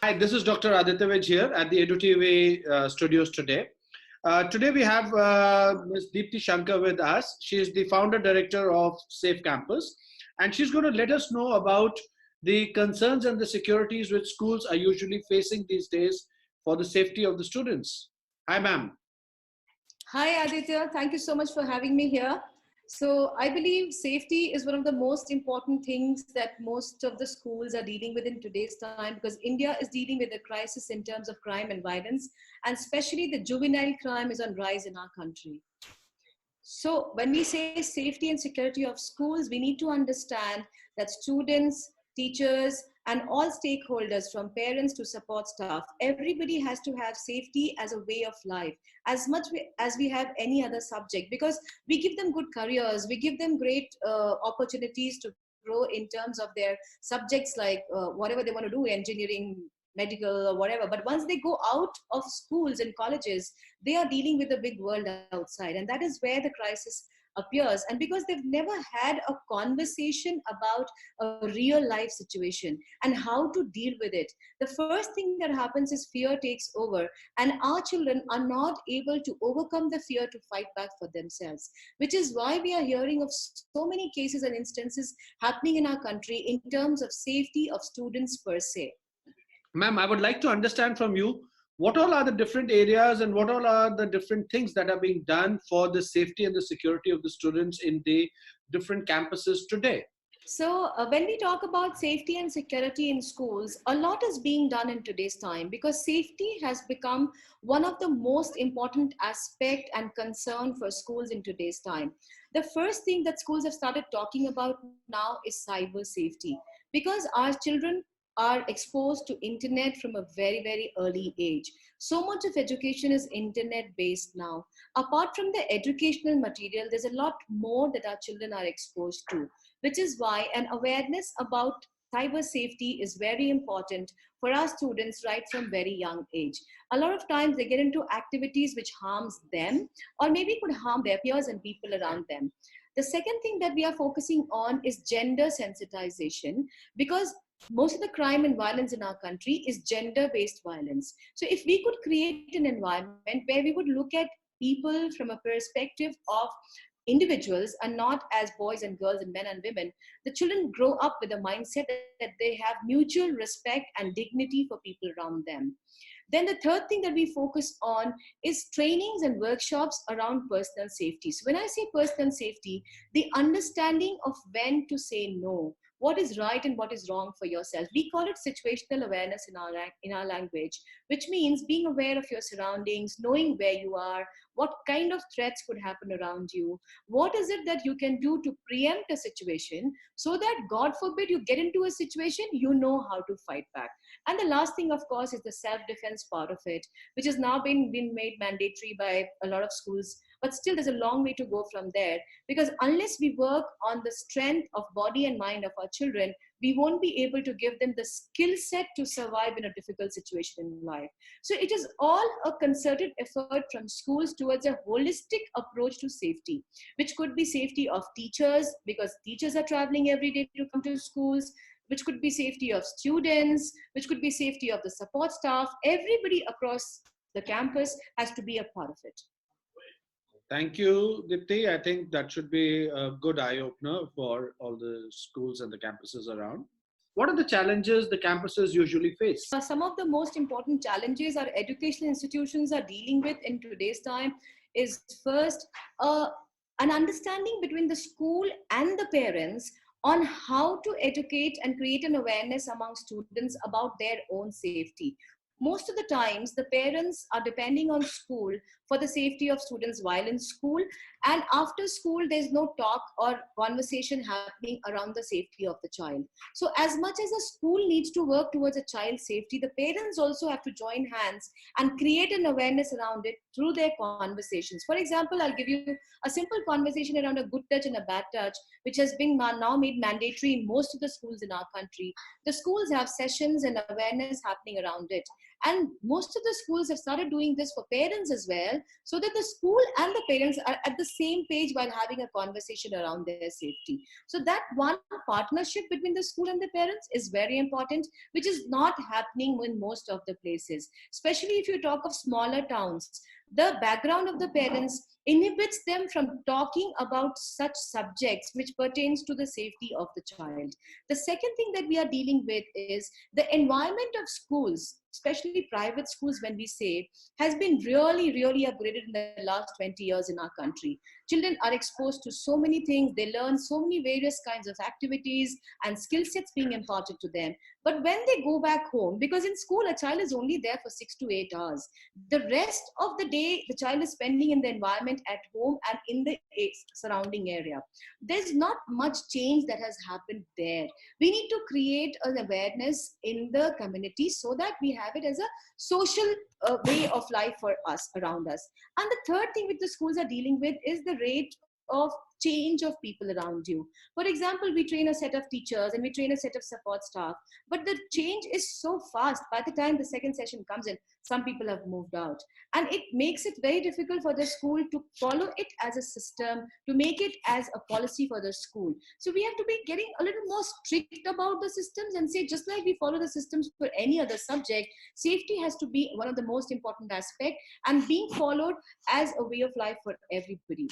Hi, this is Dr. Aditya Vij here at the EduTV studios today. Today we have Ms. Dipti Shankar with us. She is the founder director of Safe Campus, and she's going to let us know about the concerns and the securities which schools are usually facing these days for the safety of the students. Hi, ma'am. Hi, Aditya. Thank you so much for having me here. So I believe safety is one of the most important things that most of the schools are dealing with in today's time, because India is dealing with a crisis in terms of crime and violence, and especially the juvenile crime is on rise in our country. So when we say safety and security of schools, we need to understand that students, teachers, and all stakeholders from parents to support staff, everybody has to have safety as a way of life, as much as we have any other subject, because we give them good careers, we give them great opportunities to grow in terms of their subjects like whatever they want to do, engineering, medical or whatever. But once they go out of schools and colleges, they are dealing with the big world outside, and that is where the crisis appears. And because they've never had a conversation about a real life situation and how to deal with it, the first thing that happens is fear takes over, and our children are not able to overcome the fear to fight back for themselves, which is why we are hearing of so many cases and instances happening in our country in terms of safety of students per se. Ma'am, I would like to understand from you what all are the different areas and what all are the different things that are being done for the safety and the security of the students in the different campuses today. So, when we talk about safety and security in schools, a lot is being done in today's time, because safety has become one of the most important aspect and concern for schools in today's time. The first thing that schools have started talking about now is cyber safety, because our children are exposed to internet from a very early age. So much of education is internet based now. Apart from the educational material, there's a lot more that our children are exposed to, which is why an awareness about cyber safety is very important for our students right from very young age. A lot of times they get into activities which harms them or maybe could harm their peers and people around them. The second thing that we are focusing on is gender sensitization, because most of the crime and violence in our country is gender based violence. So if we could create an environment where we would look at people from a perspective of individuals and not as boys and girls and men and women, the children grow up with a mindset that they have mutual respect and dignity for people around them. Then the third thing that we focus on is trainings and workshops around personal safety. So when I say personal safety, the understanding of when to say no, what is right and what is wrong for yourself. We call it situational awareness in our language, which means being aware of your surroundings, knowing where you are, what kind of threats could happen around you, what is it that you can do to preempt a situation so that, God forbid, you get into a situation, you know how to fight back. And the last thing, of course, is the self-defense part of it, which has now been made mandatory by a lot of schools. But still, there's a long way to go from there, because unless we work on the strength of body and mind of our children, we won't be able to give them the skill set to survive in a difficult situation in life. So it is all a concerted effort from schools towards a holistic approach to safety, which could be safety of teachers, because teachers are traveling every day to come to schools, which could be safety of students, which could be safety of the support staff. Everybody across the campus has to be a part of it. Thank you, Dipti. I think that should be a good eye opener for all the schools and the campuses around. What are the challenges the campuses usually face? Some of the most important challenges our educational institutions are dealing with in today's time is first, an understanding between the school and the parents on how to educate and create an awareness among students about their own safety. Most of the times, the parents are depending on school for the safety of students while in school, and after school, there's no talk or conversation happening around the safety of the child. So as much as a school needs to work towards a child's safety, the parents also have to join hands and create an awareness around it through their conversations. For example, I'll give you a simple conversation around a good touch and a bad touch, which has been now made mandatory in most of the schools in our country. The schools have sessions and awareness happening around it. And most of the schools have started doing this for parents as well, so that the school and the parents are at the same page while having a conversation around their safety. So that one partnership between the school and the parents is very important, which is not happening in most of the places, especially if you talk of smaller towns. The background of the parents inhibits them from talking about such subjects which pertains to the safety of the child. The second thing that we are dealing with is the environment of schools, especially private schools, when we say, has been really upgraded in the last 20 years in our country. Children are exposed to so many things, they learn so many various kinds of activities and skill sets being imparted to them. But when they go back home, because in school a child is only there for 6 to 8 hours, the rest of the day the child is spending in the environment at home and in the surrounding area. There's not much change that has happened there. We need to create an awareness in the community so that we have it as a social way of life for us, around us. And the third thing which the schools are dealing with is the rate of change of people around you. For example, we train a set of teachers and we train a set of support staff, but the change is so fast. By the time the second session comes in, some people have moved out, and it makes it very difficult for the school to follow it as a system, to make it as a policy for the school. So we have to be getting a little more strict about the systems and say, just like we follow the systems for any other subject, safety has to be one of the most important aspect and being followed as a way of life for everybody.